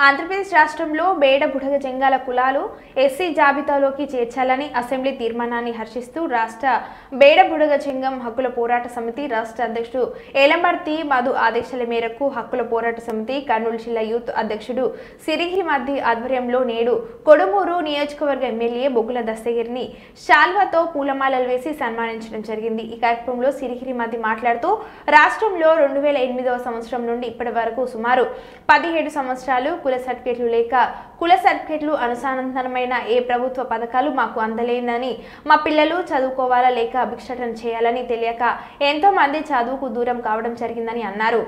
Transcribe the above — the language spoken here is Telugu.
ఆంధ్రప్రదేశ్ రాష్ట్రంలో బేడ బుడగ జంగాల కులాలు ఎస్సీ జాబితాలోకి చేర్చాలని అసెంబ్లీ తీర్మానాన్ని హర్షిస్తూ రాష్ట్ర బేడ బుడగ జంగం హక్కుల పోరాట సమితి రాష్ట్ర అధ్యక్షుడు ఏలంబర్తి మధు ఆదేశాల మేరకు హక్కుల పోరాట సమితి కర్నూలు జిల్లా యూత్ అధ్యక్షుడు సిరిగిరి మద్ది ఆధ్వర్యంలో నేడు కొడుమూరు నియోజకవర్గ ఎమ్మెల్యే బొగ్గుల దస్తగిరిని శాల్వాతో పూలమాలలు వేసి సన్మానించడం జరిగింది। ఈ కార్యక్రమంలో సిరిగిరి మద్ది మాట్లాడుతూ రాష్ట్రంలో 2008వ సంవత్సరం నుండి ఇప్పటి వరకు సుమారు 17 సంవత్సరాలు కుల సర్టిఫికెట్లు లేక కుల సర్టిఫికెట్లు అనుసంధానమైన ఏ ప్రభుత్వ పథకాలు మాకు అందలేదని మా పిల్లలు చదువుకోవాలా లేక భిక్షాటన చేయాలని తెలియక ఎంతో మంది చదువుకు దూరం కావడం జరిగిందని అన్నారు।